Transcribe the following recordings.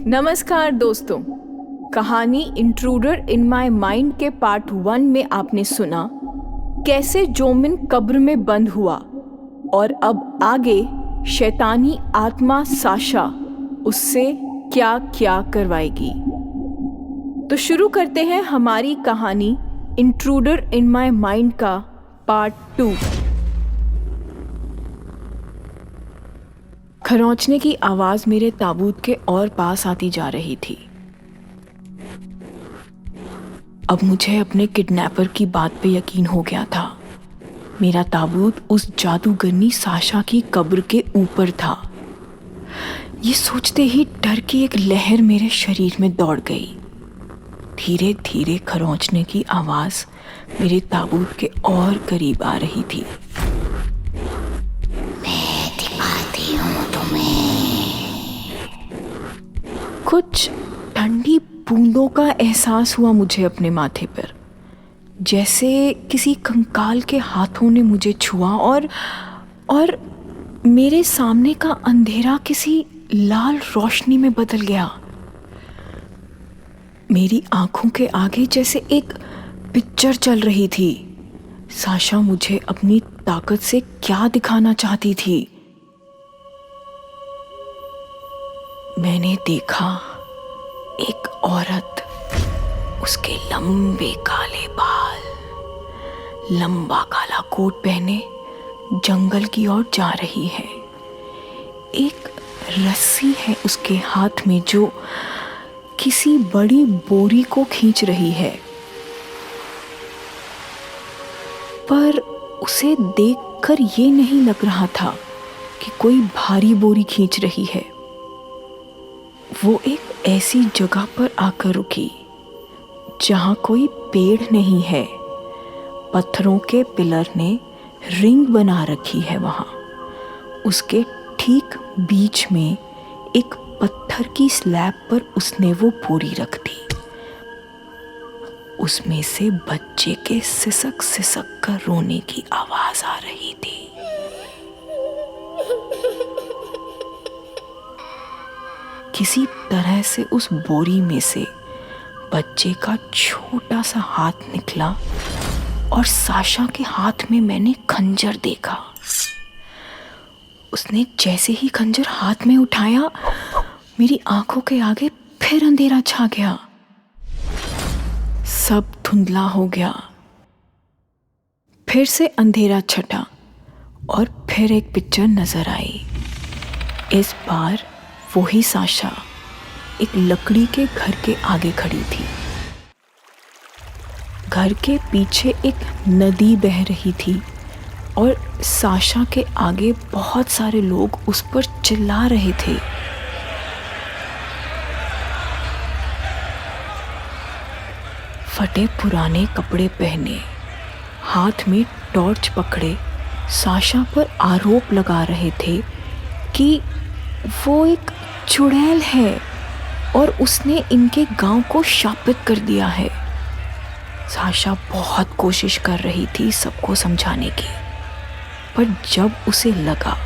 नमस्कार दोस्तों। कहानी इंट्रूडर इन माय माइंड के पार्ट 1 में आपने सुना कैसे जोमिन कब्र में बंद हुआ और अब आगे शैतानी आत्मा साशा उससे क्या क्या करवाएगी। तो शुरू करते हैं हमारी कहानी इंट्रूडर इन माय माइंड का पार्ट 2। खरोंचने की आवाज मेरे ताबूत के और पास आती जा रही थी। अब मुझे अपने किडनैपर की बात पे यकीन हो गया था। मेरा ताबूत उस जादूगरनी साशा की कब्र के ऊपर था। ये सोचते ही डर की एक लहर मेरे शरीर में दौड़ गई। धीरे धीरे खरोंचने की आवाज मेरे ताबूत के और करीब आ रही थी। कुछ ठंडी बूंदों का एहसास हुआ मुझे अपने माथे पर, जैसे किसी कंकाल के हाथों ने मुझे छुआ और मेरे सामने का अंधेरा किसी लाल रोशनी में बदल गया। मेरी आंखों के आगे जैसे एक पिक्चर चल रही थी। साशा मुझे अपनी ताकत से क्या दिखाना चाहती थी। मैंने देखा एक औरत, उसके लंबे काले बाल, लंबा काला कोट पहने जंगल की ओर जा रही है। एक रस्सी है उसके हाथ में जो किसी बड़ी बोरी को खींच रही है, पर उसे देखकर ये नहीं लग रहा था कि कोई भारी बोरी खींच रही है। वो एक ऐसी जगह पर आकर रुकी जहां कोई पेड़ नहीं है। पत्थरों के पिलर ने रिंग बना रखी है। वहां उसके ठीक बीच में एक पत्थर की स्लैब पर उसने वो बोरी रख दी। उसमें से बच्चे के सिसक सिसक कर रोने की आवाज आ रही थी। किसी तरह से उस बोरी में से बच्चे का छोटा सा हाथ निकला और साशा के हाथ में मैंने खंजर देखा। उसने जैसे ही खंजर हाथ में उठाया, मेरी आंखों के आगे फिर अंधेरा छा गया। सब धुंधला हो गया। फिर से अंधेरा छटा और फिर एक पिक्चर नजर आई। इस बार वही साशा एक लकड़ी के घर के आगे खड़ी थी। घर के पीछे एक नदी बह रही थी और साशा के आगे बहुत सारे लोग उस पर चिल्ला रहे थे। फटे पुराने कपड़े पहने, हाथ में टॉर्च पकड़े साशा पर आरोप लगा रहे थे कि वो एक चुड़ैल है और उसने इनके गांव को शापित कर दिया है। साशा बहुत कोशिश कर रही थी सबको समझाने की, पर जब उसे लगा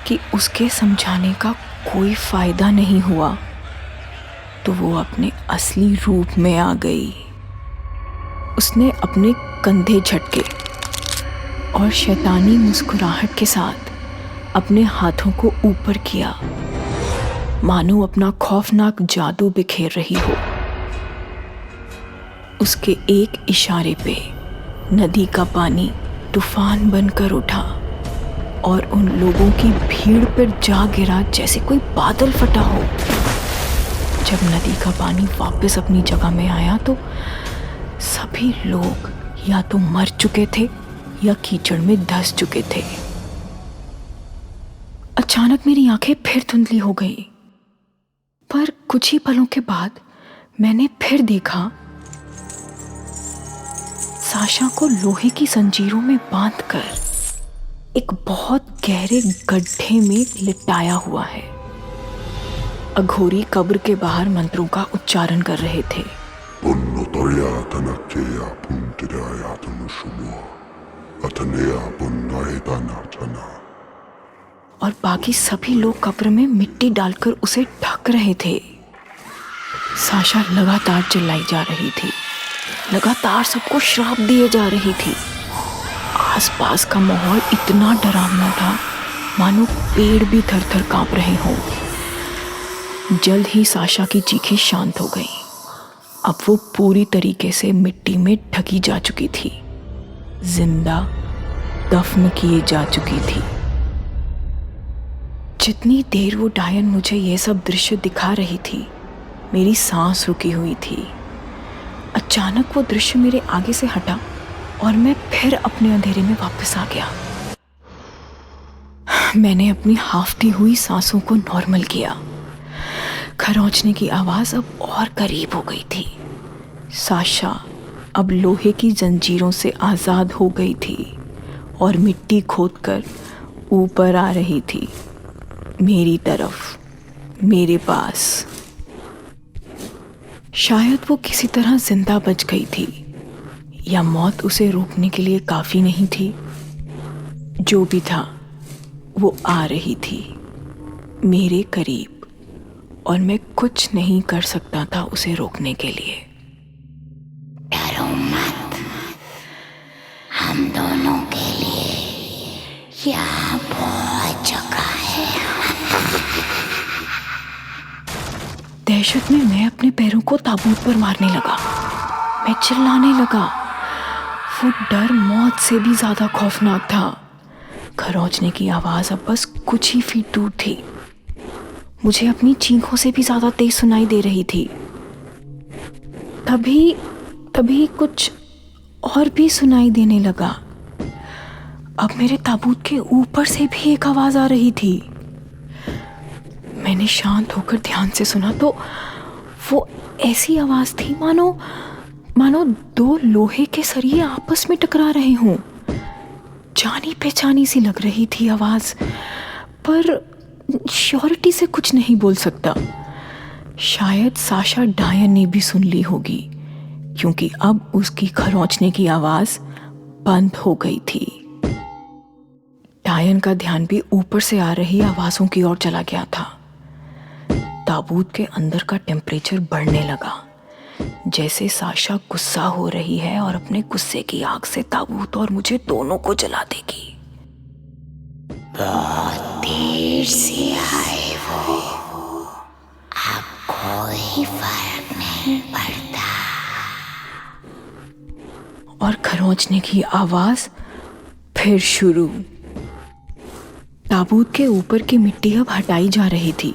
कि उसके समझाने का कोई फायदा नहीं हुआ, तो वो अपने असली रूप में आ गई। उसने अपने कंधे झटके और शैतानी मुस्कुराहट के साथ अपने हाथों को ऊपर किया, मानो अपना खौफनाक जादू बिखेर रही हो। उसके एक इशारे पे नदी का पानी तूफान बनकर उठा और उन लोगों की भीड़ पर जा गिरा जैसे कोई बादल फटा हो। जब नदी का पानी वापस अपनी जगह में आया तो सभी लोग या तो मर चुके थे या कीचड़ में धंस चुके थे। अचानक मेरी आंखें फिर धुंधली हो गई, पर कुछ ही पलों के बाद मैंने फिर देखा साशा को लोहे की जंजीरों में बांधकर एक बहुत गहरे गड्ढे में लिटाया हुआ है। अघोरी कब्र के बाहर मंत्रों का उच्चारण कर रहे थे। और बाकी सभी लोग कब्र में मिट्टी डालकर उसे ढक रहे थे। साशा लगातार चिल्लाई जा रही थी, लगातार सबको श्राप दिए जा रही थी। आसपास का माहौल इतना डरावना था मानो पेड़ भी थर थर कांप रहे हों। जल्द ही साशा की चीखें शांत हो गईं। अब वो पूरी तरीके से मिट्टी में ढकी जा चुकी थी, जिंदा दफन किए जा चुकी थी। जितनी देर वो डायन मुझे ये सब दृश्य दिखा रही थी, मेरी सांस रुकी हुई थी। अचानक वो दृश्य मेरे आगे से हटा और मैं फिर अपने अंधेरे में वापस आ गया। मैंने अपनी हाफती हुई सांसों को नॉर्मल किया। खरोंचने की आवाज़ अब और करीब हो गई थी। साशा अब लोहे की जंजीरों से आज़ाद हो गई थी और मिट्टी खोदकर ऊपर आ रही थी, मेरी तरफ, मेरे पास। शायद वो किसी तरह जिंदा बच गई थी, या मौत उसे रोकने के लिए काफ़ी नहीं थी। जो भी था वो आ रही थी मेरे करीब, और मैं कुछ नहीं कर सकता था उसे रोकने के लिए। डरो मत, हम दोनों के लिए यहाँ बहुत जगह है। दहशत में मैं अपने पैरों को ताबूत पर मारने लगा। मैं चिल्लाने लगा। वो डर मौत से भी ज्यादा खौफनाक था। खरोंचने की आवाज अब बस कुछ ही फीट दूर थी। मुझे अपनी चीखों से भी ज्यादा तेज सुनाई दे रही थी। तभी कुछ और भी सुनाई देने लगा। अब मेरे ताबूत के ऊपर से भी एक आवाज आ रही थी। मैंने शांत होकर ध्यान से सुना तो वो ऐसी आवाज थी मानो दो लोहे के सरिये आपस में टकरा रहे हों। जानी पहचानी सी लग रही थी आवाज, पर श्योरिटी से कुछ नहीं बोल सकता। शायद साशा डायन ने भी सुन ली होगी, क्योंकि अब उसकी खरोंचने की आवाज बंद हो गई थी। डायन का ध्यान भी ऊपर से आ रही आवाजों की ओर चला गया था। ताबूत के अंदर का टेम्परेचर बढ़ने लगा, जैसे साशा गुस्सा हो रही है और अपने गुस्से की आग से ताबूत और मुझे दोनों को जला देगी। बहुत देर से आए वो, अब कोई फर्क नहीं पड़ता। और खरोंचने की आवाज फिर शुरू। ताबूत के ऊपर की मिट्टी अब हटाई जा रही थी।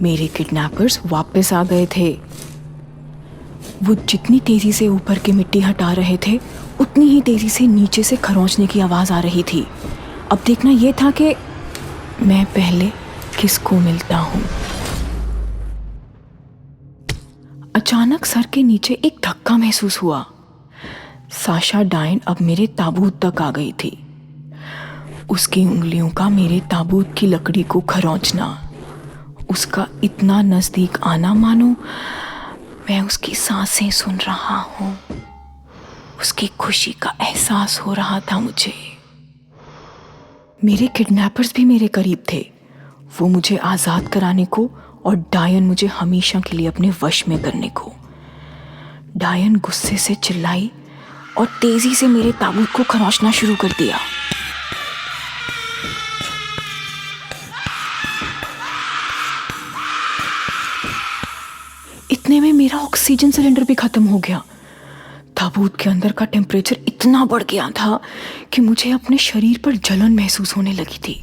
मेरे किडनैपर्स वापस आ गए थे। वो जितनी तेजी से ऊपर की मिट्टी हटा रहे थे, उतनी ही तेजी से नीचे से खरोंचने की आवाज आ रही थी। अब देखना यह था कि मैं पहले किसको मिलता हूं। अचानक सर के नीचे एक धक्का महसूस हुआ। साशा डायन अब मेरे ताबूत तक आ गई थी। उसकी उंगलियों का मेरे ताबूत की लकड़ी को खरोंचना, उसका इतना नजदीक आना मानो मैं उसकी सांसें सुन रहा हूं। उसकी खुशी का एहसास हो रहा था मुझे। मेरे किडनैपर्स भी मेरे करीब थे। वो मुझे आज़ाद कराने को और डायन मुझे हमेशा के लिए अपने वश में करने को। डायन गुस्से से चिल्लाई और तेजी से मेरे ताबूत को खरोंचना शुरू कर दिया। इतने में मेरा ऑक्सीजन सिलेंडर भी खत्म हो गया। ताबूत के अंदर का टेम्परेचर इतना बढ़ गया था कि मुझे अपने शरीर पर जलन महसूस होने लगी थी।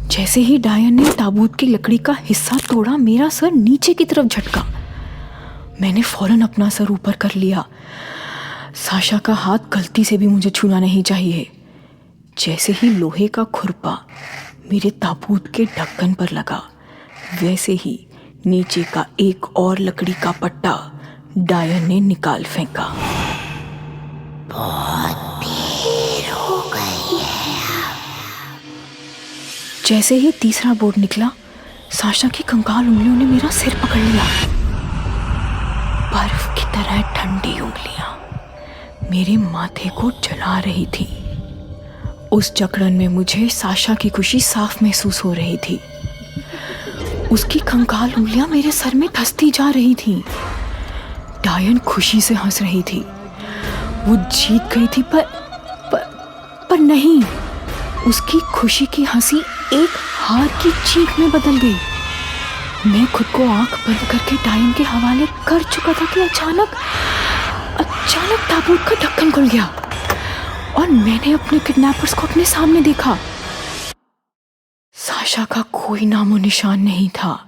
जैसे ही डायन ने ताबूत की लकड़ी का हिस्सा तोड़ा, मेरा सर नीचे की तरफ झटका। मैंने फौरन अपना सर ऊपर कर लिया। साशा का हाथ गलती से भी मुझे छूना नहीं चाहिए। जैसे ही लोहे का खुरपा मेरे ताबूत के ढक्कन पर लगा, वैसे ही नीचे का एक और लकड़ी का पट्टा डायन ने निकाल फेंका। बहुत देर हो गई है। जैसे ही तीसरा बोर्ड निकला, साशा की कंकाल उंगलियों ने मेरा सिर पकड़ लिया। बर्फ की तरह ठंडी उंगलियां मेरे माथे को जला रही थी। उस जकड़न में मुझे साशा की खुशी साफ महसूस हो रही थी। उसकी कंकाल उंगलियां मेरे सर में धंसती जा रही थीं। डायन खुशी से हंस रही थी। वो जीत गई थी, पर नहीं। उसकी खुशी की हंसी एक हार की चीख में बदल गई। मैं खुद को आंख बंद करके डायन के हवाले कर चुका था कि अचानक ताबूत का ढक्कन खुल गया और मैंने अपने किडनैपर्स को अपने सामने देखा। साशा का कोई नामो निशान नहीं था।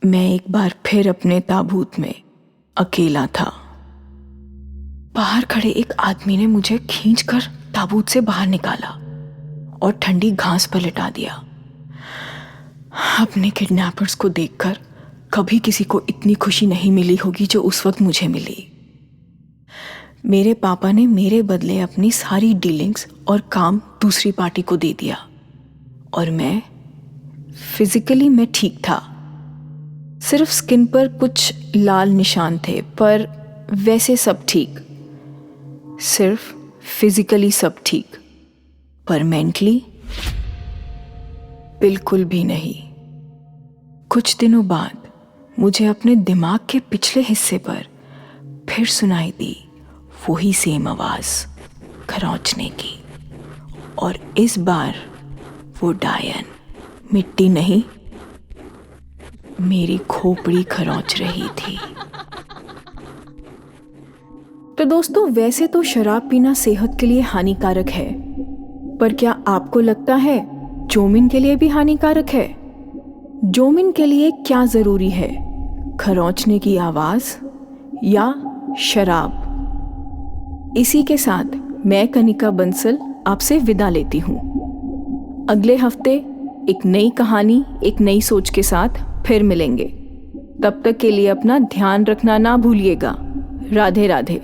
मैं एक बार फिर अपने ताबूत में अकेला था। बाहर खड़े एक आदमी ने मुझे खींचकर ताबूत से बाहर निकाला और ठंडी घास पर लिटा दिया। अपने किडनैपर्स को देखकर कभी किसी को इतनी खुशी नहीं मिली होगी जो उस वक्त मुझे मिली। मेरे पापा ने मेरे बदले अपनी सारी डीलिंग्स और काम दूसरी पार्टी को दे दिया और मैं फिजिकली मैं ठीक था। सिर्फ स्किन पर कुछ लाल निशान थे, पर वैसे सब ठीक। सिर्फ फिजिकली सब ठीक, पर मेंटली बिल्कुल भी नहीं। कुछ दिनों बाद मुझे अपने दिमाग के पिछले हिस्से पर फिर सुनाई दी वही सेम आवाज खरोंचने की, और इस बार वो डायन मिट्टी नहीं, मेरी खोपड़ी खरोंच रही थी। तो दोस्तों, वैसे तो शराब पीना सेहत के लिए हानिकारक है, पर क्या आपको लगता है जोमिन के लिए भी हानिकारक है? जोमिन के लिए क्या जरूरी है, खरोंचने की आवाज या शराब? इसी के साथ मैं कनिका बंसल आपसे विदा लेती हूँ। अगले हफ्ते एक नई कहानी, एक नई सोच के साथ फिर मिलेंगे। तब तक के लिए अपना ध्यान रखना ना भूलिएगा। राधे राधे।